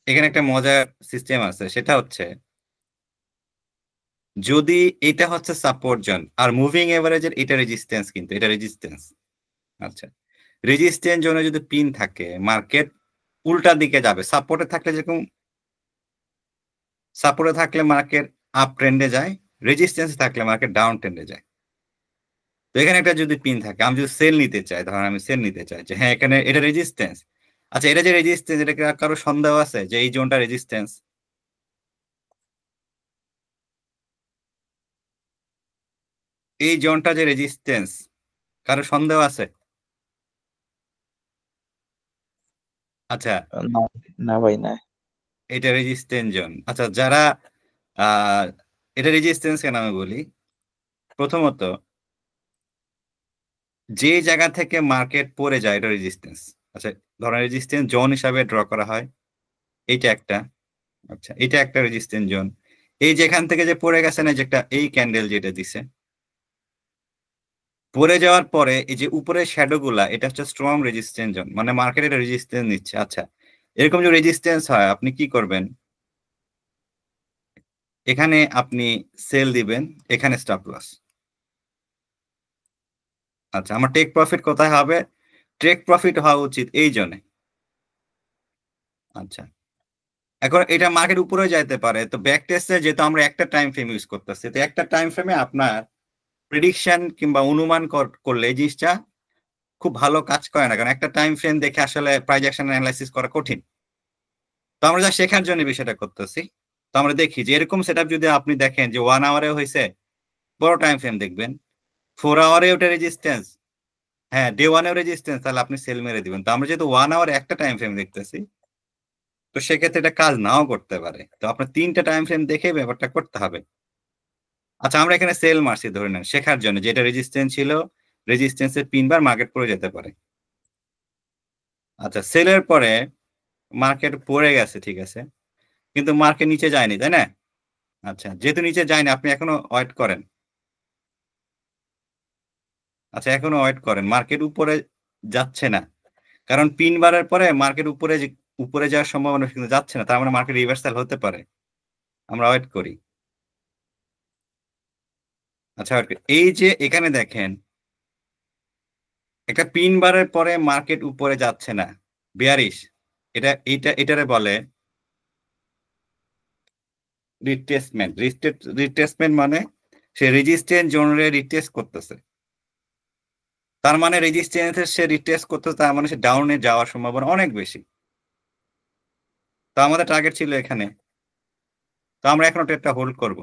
এখানে একটা মজার সিস্টেম আছে, সেটা হচ্ছে যদি এটা হচ্ছে সাপোর্ট জোন আর মুভিং এভারেজের এটা রেজিস্ট্যান্স, কিন্তু এটা রেজিস্ট্যান্স। আচ্ছা, রেজিস্ট্যান্স জোনে যদি পিন থাকে মার্কেট উল্টা দিকে যাবে। সাপোর্টে থাকলে যেরকম, সাপোর্টে থাকলে মার্কেট আপ ট্রেন্ডে যায়, রেজিস্ট্যান্স থাকলে মার্কেট ডাউন ট্রেন্ডে যায়। তো এখানে একটা যদি পিন থাকে, আমি যদি সেল নিতে চাই, ধরেন আমি সেল নিতে চাই যে হ্যাঁ এখানে এটা রেজিস্ট্যান্স। আচ্ছা, এটা যে রেজিস্ট্যান্স, এটা কারো সন্দেহ আছে যে এই জোনটা রেজিস্ট্যান্স? এই জোনটা যে রেজিস্ট্যান্স, কারো সন্দেহ আছে? আচ্ছা, না, না ভাই না। এটা রেজিস্ট্যান্স জোন। আচ্ছা, যারা আহ এটা রেজিস্ট্যান্স কেন আমি বলি, প্রথমত যে জায়গা থেকে মার্কেট পড়ে যায় এটা রেজিস্ট্যান্স। আচ্ছা, ধরেন রেজিস্ট্যান্স জোন হিসাবে ড্র করা হয়, এইটা একটা। আচ্ছা, এটা একটা রেজিস্ট্যান্স জোন। এই যেখান থেকে যে পড়ে গেছে না, যে একটা এই ক্যান্ডেল যেটা দিছে, পড়ে যাওয়ার পরে এই যে উপরের শ্যাডো গুলা, এটা হচ্ছে স্ট্রং রেজিস্ট্যান্স জোন, মানে মার্কেট এটা রেজিস্ট্যান্স নিচ্ছে। আচ্ছা, এরকম যে রেজিস্ট্যান্স হয়, আপনি কি করবেন? এখানে আপনি সেল দিবেন, এখানে স্টপ লস। আচ্ছা, আমার টেক প্রফিট কোথায় হবে? টেক প্রফিট হওয়া উচিত এই জোনে। আচ্ছা, এখন এটা মার্কেট উপরে যাইতে পারে, তো ব্যাক টেস্টে যেহেতু আমরা একটা টাইম ফ্রেম ইউজ করতেছি, তো একটা টাইম ফ্রেমে আপনার প্রেডিকশন কিংবা অনুমান করলে এই জিনিসটা খুব ভালো কাজ করে না, কারণ একটা টাইম ফ্রেম দেখে আসলে প্রাইস অ্যাকশন অ্যানালাইসিস করা কঠিন। তো আমরা যা শেখার জন্য বিষয়টা করতেছি। তো আমরা দেখি যে এরকম সেটআপ যদি আপনি দেখেন যে 1 আওয়ারে হয়েছে, বড় টাইম ফ্রেম দেখবেন, 4 আওয়ারে ওটা রেজিস্ট্যান্স, হ্যাঁ ডে ওয়ানেও রেজিস্ট্যান্স, তাহলে আপনি সেল মেরে দিবেন। তো আমরা যেহেতু 1 আওয়ারে একটা টাইম ফ্রেম দেখতেছি, তো সেক্ষেত্রে এটা কাজ নাও করতে পারে। তো আপনার 3টা টাইম ফ্রেম দেখে ব্যাপারটা করতে হবে। আচ্ছা, আমরা এখানে সেল মারছি ধরে নেন, শেখার জন্য, যেটা রেজিস্ট্যান্স ছিল, রেজিস্ট্যান্সের 3 বার মার্কেট পড়ে যেতে পারে। আচ্ছা, সেলের পরে মার্কেট পড়ে গেছে, ঠিক আছে, কিন্তু মার্কেট নিচে যায়নি, তাই না? আচ্ছা, যেহেতু নিচে যায়নি, আপনি এখনো ওয়েট করেন। আচ্ছা, এখনো ওয়েট করেন, মার্কেট উপরে যাচ্ছে না, কারণ পিন বারের পরে মার্কেট উপরে যাওয়ার সম্ভাবনা কিন্তু যাচ্ছে না, তার মানে মার্কেট রিভার্সাল হতে পারে। আমরা ওয়েট করি। আচ্ছা, wait করি। এই যে এখানে দেখেন একটা পিন বারের পরে মার্কেট উপরে যাচ্ছে না, বেয়ারিশ, এটারে বলে রিট্রেসমেন্ট। রিট্রেসমেন্ট মানে সে রেজিস্ট্যান্স জোনে রিটেস্ট করতেছে, তার মানে রেজিস্ট্যান্সের সে রিটেস্ট করতেছে, তার মানে সে ডাউনে যাওয়ার সম্ভাবনা অনেক বেশি। তো আমাদের টার্গেট ছিল এখানে, তো আমরা এখন ট্রেডটা হোল্ড করব।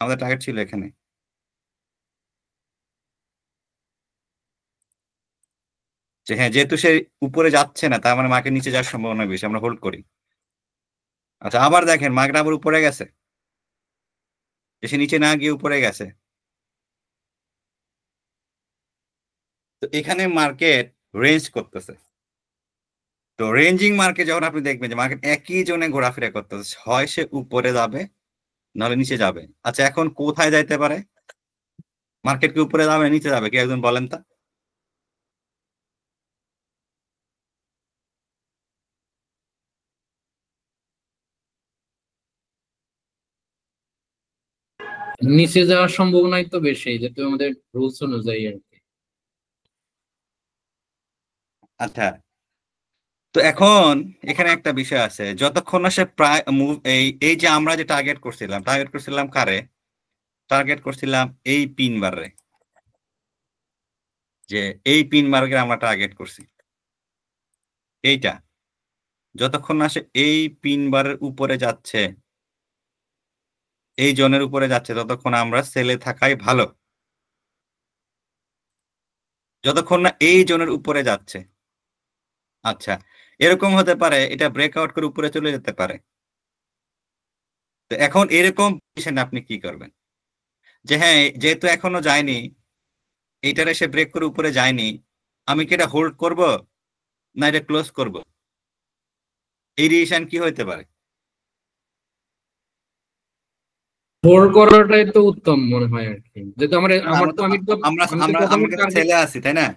আমাদের টার্গেট ছিল এখানে, যে হ্যাঁ যেহেতু সে উপরে যাচ্ছে না, তার মানে মার্কেট নিচে যাওয়ার সম্ভাবনা বেশি, আমরা হোল্ড করি। আচ্ছা, আবার দেখেন মার্কেট আবার উপরে গেছে, যে সে নিচে না গিয়ে উপরে গেছে। তো এখানে মার্কেট রেঞ্জ করতেছে। তো রেঞ্জিং মার্কেট যখন আপনি দেখবেন যে মার্কেট একই জোনে ঘোরাফেরা করতেছে, হয় সে উপরে যাবে নাহলে নিচে যাবে। আচ্ছা, এখন কোথায় যাইতে পারে? মার্কেট কি উপরে যাবে নিচে যাবে, কি একজন বলেন তা? নিচে যাওয়ার সম্ভাবনাই তো বেশি, যেহেতু আমাদের রুলস অনুযায়ী আর কি। আচ্ছা, তো এখন এখানে একটা বিষয় আছে, যতক্ষণ না সে প্রায় এই এই যে আমরা যে টার্গেট করছিলাম কারে? টার্গেট করছিলাম এই পিন বারে, যে এই পিন বারকে আমরা টার্গেট করছি। এইটা যতক্ষণ না সে এই পিন বারের উপরে যাচ্ছে, এই জোনের উপরে যাচ্ছে ততক্ষণ আমরা সেলে থাকাই ভালো, যতক্ষণ না এই জোনের উপরে যাচ্ছে। আচ্ছা, এরকম হতে পারে এটা ব্রেকআউট করে উপরে চলে যেতে পারে। তো এখন এরকম পজিশনে আপনি কি করবেন? যে হ্যাঁ, যেহেতু এখনো যায়নি, এইটার এসে ব্রেক করে উপরে যায়নি, আমি কি এটা হোল্ড করব না এটা ক্লোজ করব? এই ডিসিশন কি হইতে পারে? হোল্ড করাটাই তো উত্তম মনে হয় আর কি, যেহেতু আমার আমার তো আমি তো আমরা আমি তো আমরা প্রথমে আমরা কিন্তু টার্গেট, সেলে আছি, তাই না?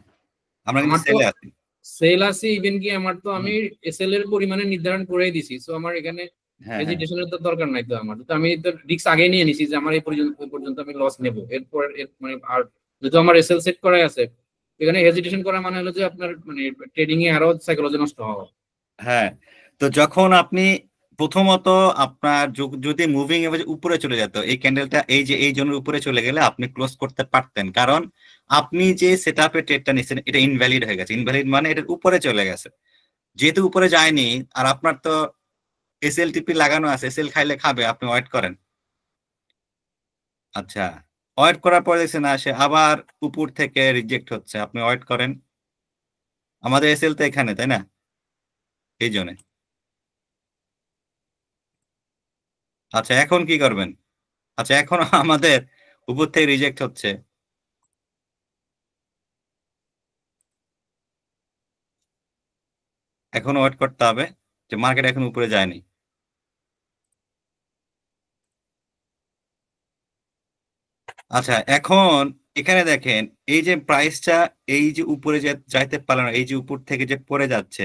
আমরা কিন্তু আমার তো সেলে আছি। সেল আছে, ইভেন কি আমার তো আমি এসএল এর পরিমাণে নির্ধারণ করেই দিছি, সো আমার এখানে হ্যাঁ, হ্যাঁ, হেজিটেশনের তো দরকার নাই। তো আমার তো আমি তো রিস্ক আগে নিয়ে নিছি যে আমার এই পর্যন্ত আমি লস নেব, এরপর মানে আর যেহেতু আমার এসএল সেট করাই আছে, এখানে হেজিটেশন করা মানে হলো যে আপনার মানে ট্রেডিং এ আরো সাইকোলজি নষ্ট হওয়া। হ্যাঁ। তো যখন আপনি প্রথমত আপনার যদি মুভিং এভারেজ উপরে চলে যেত, এই ক্যান্ডেলটা এই যে এই জোনের উপরে চলে গেলে আপনি ক্লোজ করতে পারতেন, কারণ আপনি যে সেটআপে ট্রেডটা নিচ্ছেন এটা ইনভ্যালিড হয়ে গেছে। ইনভ্যালিড মানে এটার উপরে চলে গেছে, যেহেতু উপরে যায়নি আর আপনার তো এসএলটিপি লাগানো আছে, এসএল খাইলে খাবে, আপনি ওয়েট করেন। আচ্ছা, ওয়েট করার পরে দেখছেন আসে আবার উপর থেকে রিজেক্ট হচ্ছে, আপনি ওয়েট করেন। আমাদের এসএল তো এখানে, তাই না? এই জন্য। আচ্ছা, এখন কি করবেন? আচ্ছা, এখন আমাদের উপর থেকে রিজেক্ট হচ্ছে, এখন ওয়েট করতে হবে যে মার্কেট এখন উপরে যায়নি। আচ্ছা, এখন এখানে দেখেন এই যে প্রাইসটা এই যে উপরে যাইতে পারলো না, এই যে উপর থেকে যে পড়ে যাচ্ছে,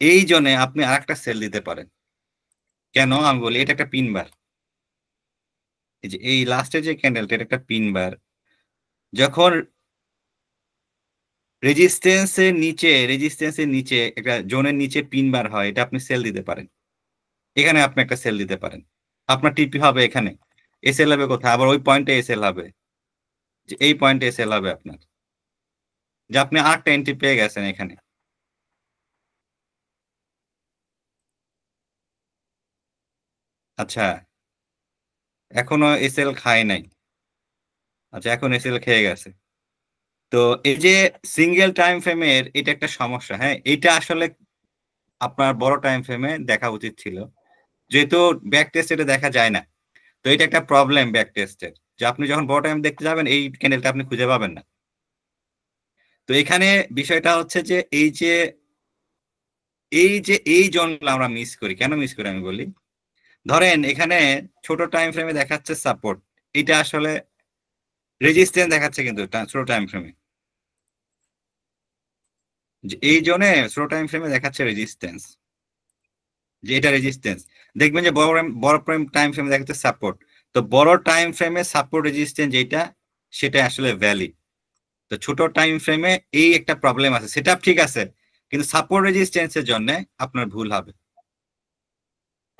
এই জন্য আপনি আরেকটা সেল দিতে পারেন। কেন আমি বলি, এটা একটা পিন বার। এই যে এই লাস্টের যে ক্যান্ডেলটা, এটা একটা পিন বার। যখন রেজিস্ট্যান্সের নিচে একটা জোনের নিচে পিন বার হয়, এটা আপনি সেল দিতে পারেন। এখানে আপনি একটা সেল দিতে পারেন। আপনার টিপি হবে এখানে, এসএল হবে কোথায়? আবার ওই পয়েন্টে এসএল হবে, যে এই পয়েন্টে এসএল হবে আপনার, যে আপনি আরেকটা এন্ট্রি পেয়ে গেছেন এখানে। আচ্ছা, এখনো এসএল খায় নাই। আচ্ছা, এখন এসএল খেয়ে গেছে। তো এই যে সিঙ্গেল টাইম ফ্রেমের এটা একটা সমস্যা। হ্যাঁ, এটা আসলে আপনার বড় টাইম ফ্রেমে দেখা উচিত ছিল, যেহেতু ব্যাক টেস্ট এটা দেখা যায় না। তো এটা একটা প্রবলেম ব্যাক টেস্টের, যে আপনি যখন বড় টাইম দেখতে যাবেন এই ক্যান্ডেলটা আপনি খুঁজে পাবেন না। তো এখানে বিষয়টা হচ্ছে যে এই জোনগুলো আমরা মিস করি। কেন মিস করি আমি বলি, ধরেন এখানে ছোট টাইম ফ্রেমে দেখাচ্ছে সাপোর্ট, এটা আসলে রেজিস্ট্যান্স দেখাচ্ছে কিন্তু ছোট টাইম ফ্রেমে, এই জোনে ছোট টাইম ফ্রেমে দেখাচ্ছে রেজিস্ট্যান্স, যে এটা রেজিস্ট্যান্স। দেখবেন যে বড় টাইম ফ্রেমে দেখাচ্ছে সাপোর্ট। তো বড় টাইম ফ্রেমে সাপোর্ট রেজিস্ট্যান্স যেটা, সেটা আসলে ভ্যালিড। তো ছোট টাইম ফ্রেমে এই একটা প্রবলেম আছে, সেটা ঠিক আছে, কিন্তু সাপোর্ট রেজিস্ট্যান্সের জন্য আপনার ভুল হবে।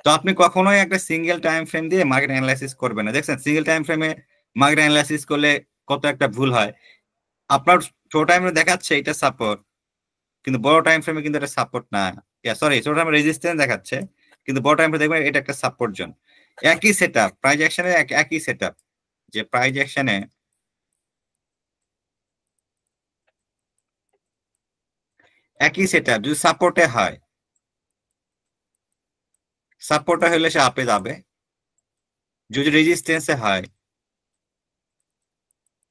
তো আপনি কখনোই একটা সিঙ্গেল টাইম ফ্রেম দিয়ে মার্কেট অ্যানালাইসিস করবেন না। দেখছেন সিঙ্গেল টাইম ফ্রেমে মার্কেট অ্যানালাইসিস করলে কত একটা ভুল হয়। আপনার ছোট টাইমে দেখাচ্ছে এটা সাপোর্ট, কিন্তু বড় টাইম ফ্রেমে কিন্তু এটা সাপোর্ট না, সরি, ছোট টাইমে রেজিস্ট্যান্স দেখাচ্ছে, কিন্তু বড় টাইম ফ্রেমে দেখবেন এটা একটা সাপোর্ট জোন। একই সেটআপ প্রাইস অ্যাকশনে, একই সেটআপ, যে প্রাইস অ্যাকশনে একই সেটআপ যদি সাপোর্টে হয়, সাপোর্টে হলে সে আপে যাবে, যদি রেজিস্ট্যান্সে হয়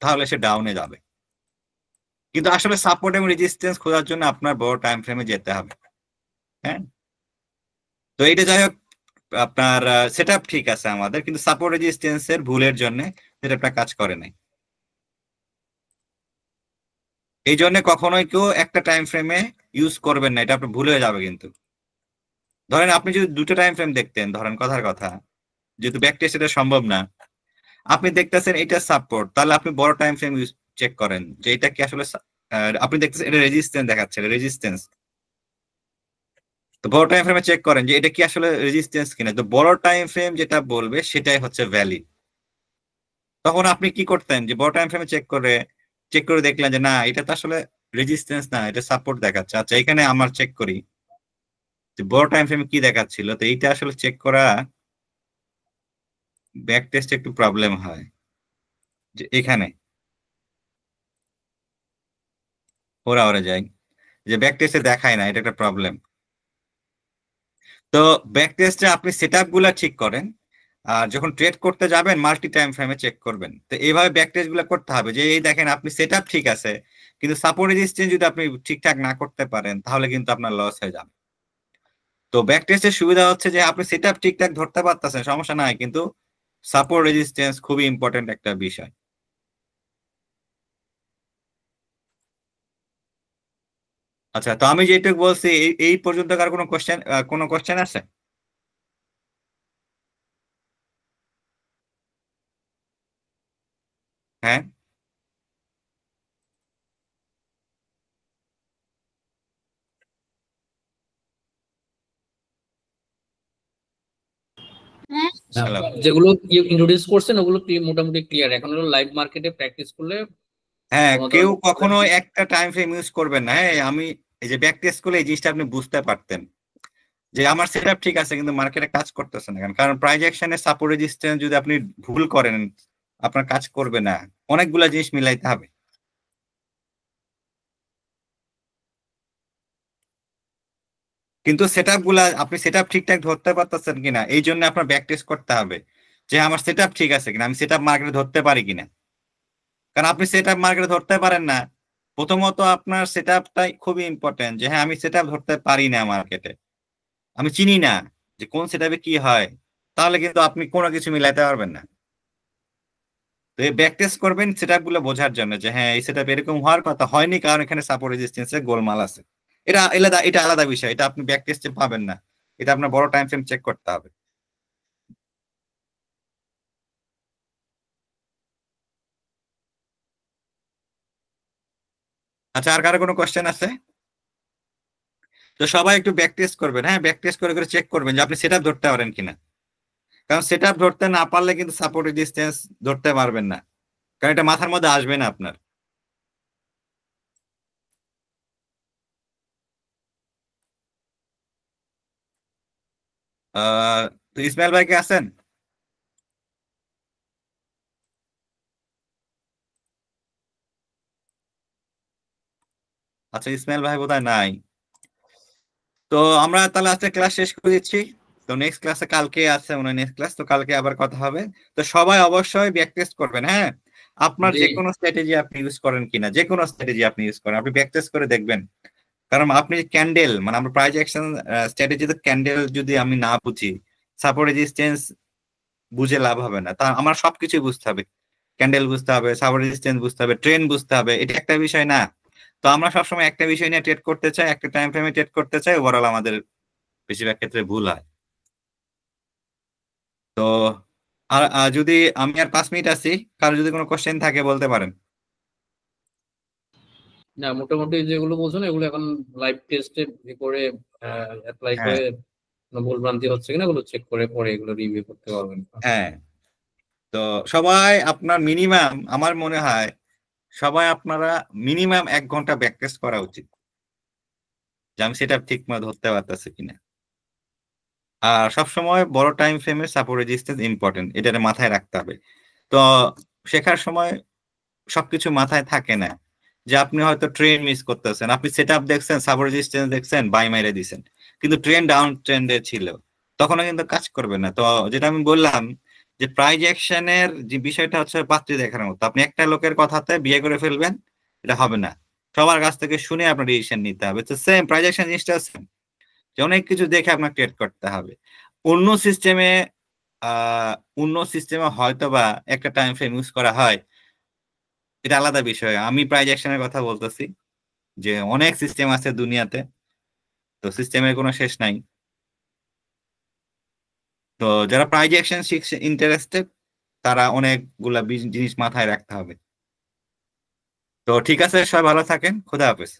তাহলে সে ডাউনে যাবে। কিন্তু আসলে সাপোর্ট এবং রেজিস্ট্যান্স খোঁজার জন্য আপনার বড় টাইম ফ্রেমে যেতে হবে। হ্যাঁ, তো এটা যাই হোক, আপনার সেটআপ ঠিক আছে আমাদের, কিন্তু সাপোর্ট রেজিস্ট্যান্সের ভুলের জন্য সেটআপটা কাজ করে নাই। এই জন্য কখনোই কেউ একটা টাইম ফ্রেমে ইউজ করবেন না, এটা আপনার ভুল হয়ে যাবে। কিন্তু ধরেন আপনি যদি দুটো টাইম ফ্রেম দেখতেন, ধরেন কথার কথা, যেহেতু ব্যাক টেস্ট এটা সম্ভব না, আপনি দেখতেছেন এটা সাপোর্ট, তাহলে আপনি বড় টাইম ফ্রেম চেক করেন যে এটা কি আসলে আপনি দেখতেছেন এটা রেজিস্ট্যান্স দেখাচ্ছে, রেজিস্ট্যান্স। তো বড় টাইম ফ্রেমে চেক করেন যে এটা কি আসলে রেজিস্ট্যান্স কিনা। তো বড় টাইম ফ্রেম যেটা বলবে সেটাই হচ্ছে ভ্যালিড। তখন আপনি কি করতেন, যে বড় টাইম ফ্রেমে চেক করে দেখলেন যে না, এটা তো আসলে রেজিস্ট্যান্স না, এটা সাপোর্ট দেখাচ্ছে। আচ্ছা, এখানে আমার চেক করি যে বড় টাইম ফ্রেমে কি দেখাচ্ছিল। তো এইটা আসলে চেক করা ব্যাক টেস্টে একটু প্রবলেম হয়, যে এখানে ওরা যায়, যে ব্যাক টেস্টে দেখায় না, এটা একটা প্রবলেম। তো ব্যাক টেস্টে আপনি সেটআপ গুলা ঠিক করেন, আর যখন ট্রেড করতে যাবেন মাল্টি টাইম ফ্রেমে চেক করবেন। তো এইভাবে ব্যাক টেস্ট গুলো করতে হবে, যে এই দেখেন আপনি সেটআপ ঠিক আছে, কিন্তু সাপোর্ট রেজিস্ট্যান্স যদি আপনি ঠিকঠাক না করতে পারেন তাহলে কিন্তু আপনার লস হয়ে যাবে। তো ব্যাক টেস্টের সুবিধা হচ্ছে যে আপনি সেটআপ ঠিকঠাক ধরতে পারতেছেন, সমস্যা নাই, কিন্তু সাপোর্ট রেজিস্ট্যান্স খুবই ইম্পর্টেন্ট একটা বিষয়। আচ্ছা, তো আমি যেটুকু বলছি এই পর্যন্ত আর কোনো কোশ্চেন আছে? হ্যাঁ, হ্যালো। যেগুলো ইন্ট্রোডিউস করছেন ওগুলো মোটামুটি ক্লিয়ার। এখন হলো লাইভ মার্কেটে প্র্যাকটিস করলে হ্যাঁ, সমাধান। কেউ কখনো একটা টাইম ফ্রেম ইউজ করবেন না। হ্যাঁ, আমি এই যে ব্যাক টেস্ট করলে এই জিনিসটা আপনি বুঝতে পারতেন যে আমার সেটআপ ঠিক আছে কিন্তু মার্কেটে কাজ করতেছে না কেন, কারণ প্রাইস অ্যাকশনে সাপোর্ট রেজিস্ট্যান্স যদি আপনি ভুল করেন আপনার কাজ করবে না, অনেকগুলা জিনিস মিলাইতে হবে। কিন্তু সেটআপ গুলা আপনি সেটআপ ঠিকঠাক ধরতে পারতেছেন কিনা এই জন্য আপনার ব্যাক টেস্ট করতে হবে, যে আমার সেটআপ ঠিক আছে কিনা, আমি সেটআপ মার্কেটে ধরতে পারি কিনা। কারণ আপনি সেটআপ মার্কেটে ধরতে পারেন না, প্রথমত আপনার সেটআপটাই খুবই ইম্পর্টেন্ট, যে হ্যাঁ আমি সেটআপ ধরতে পারি না মার্কেটে, আমি চিনি না যে কোন সেটআপে কি হয়, তাহলে কিন্তু আপনি কোনো কিছু মিলাইতে পারবেন না। তো এই ব্যাক টেস্ট করবেন সেটআপ গুলো বোঝার জন্য, যে হ্যাঁ এই সেটআপ এরকম হওয়ার কথা হয়নি কারণ এখানে সাপোর্ট রেজিস্ট্যান্সে গোলমাল আছে। এটা আলাদা বিষয়, এটা আপনি ব্যাক টেস্টে পাবেন না, এটা আপনার বড় টাইম ফ্রেম চেক করতে হবে। আচ্ছা, আর কারো কোনো কোশ্চেন আছে? তো সবাই একটু ব্যাক টেস্ট করবেন, হ্যাঁ ব্যাক টেস্ট করে করে চেক করবেন যে আপনি সেটআপ ধরতে পারেন কিনা, কারণ সেটআপ ধরতে না পারলে কিন্তু সাপোর্ট রেজিস্ট্যান্স ধরতে পারবেন না, কারণ এটা মাথার মধ্যে আসবে না আপনার। আহ তো ইসমাইল ভাই কে আছেন? আচ্ছা, ইসমাইল ভাই বোধহয় নাই। তো আমরা তাহলে আজকে ক্লাস শেষ করে দিচ্ছি। তো নেক্সট ক্লাসে কালকে আছে ওনার নেক্সট ক্লাস, তো কালকে আবার কথা হবে। তো সবাই অবশ্যই ব্যাক টেস্ট করবেন, হ্যাঁ আপনার জি। যে কোনো স্ট্র্যাটেজি আপনি ইউজ করেন কিনা, যে কোনো স্ট্র্যাটেজি আপনি ইউজ করেন, আপনি ব্যাক টেস্ট করে দেখবেন। কারণ আপনি ক্যান্ডেল মানে আমরা প্রাইস অ্যাকশন স্ট্র্যাটেজিতে ক্যান্ডেল যদি আমি না বুঝি, সাপোর্ট রেজিস্ট্যান্স বুঝে লাভ হবে না, তা আমার সবকিছু বুঝতে হবে, ক্যান্ডেল বুঝতে হবে, সাপোর্ট রেজিস্ট্যান্স বুঝতে হবে, ট্রেন্ড বুঝতে হবে, এটা একটা বিষয় না। তো আমরা সবসময় একটা বিষয় নিয়ে ট্রেড করতে চাই, একটা টাইম ফ্রেমে ট্রেড করতে চাই, ওভারঅল আমাদের বেশিরভাগ ক্ষেত্রে ভুল হয়। তো আর যদি আমি আর 5 মিনিট আছি, কারো যদি কোনো কোশ্চেন থাকে বলতে পারেন। না, মোটামুটি যেগুলো বলছেন এগুলো এখন লাইভ টেস্টে করে অ্যাপ্লাই হ্যাঁ, করে কোনো ভুল ভ্রান্তি হচ্ছে কিনা এগুলো চেক করে পরে এগুলো রিভিউ করতে পারবেন। হ্যাঁ। তো সবাই আপনার মিনিমাম, আমার মনে হয় সবাই আপনারা মিনিমাম 1 ঘন্টা ব্যাক টেস্ট করা উচিত, যে আমি সেটা ঠিক মতো ধরতে পারতেছি কিনা। আর সবসময় বড় টাইম ফ্রেমে সাপোর্ট রেজিস্ট্যান্স ইম্পর্টেন্ট, এটা মাথায় রাখতে হবে। তো শেখার সময় সবকিছু মাথায় থাকে না, যে আপনি হয়তো ট্রেন মিস করতেছেন, আপনি সেট আপ দেখছেন, সাপোর্ট রেজিস্ট্যান্স দেখছেন, বাই মাইরে দিছেন, কিন্তু ট্রেন ডাউন ট্রেন্ডে ছিল, তখনও কিন্তু কাজ করবে না। তো যেটা আমি বললাম যে প্রাইজ অ্যাকশনের যে বিষয়টা হচ্ছে পাত্রী দেখার মতো, আপনি একটা লোকের কথাতে বিয়ে করে ফেলবেন, এটা হবে না। সবার কাছ থেকে শুনে আপনার ডিসিশন নিতে হবে। তো সেম প্রাইজ অ্যাকশন জিনিসটা সেম, যে অনেক কিছু দেখে আপনার ট্রেড করতে হবে। অন্য সিস্টেমে আহ অন্য সিস্টেমে হয়তো বা একটা টাইম ফ্রেম ইউজ করা হয়, এটা আলাদা বিষয়। আমি প্রাইজ অ্যাকশনের কথা বলতেছি, যে অনেক সিস্টেম আছে দুনিয়াতে, তো সিস্টেমের কোনো শেষ নাই। তো যারা প্রাইজ অ্যাকশন শিখছে ইন্টারেস্টেড, তারা অনেকগুলা জিনিস মাথায় রাখতে হবে। তো ঠিক আছে, সবাই ভালো থাকেন, খোদা হাফেজ।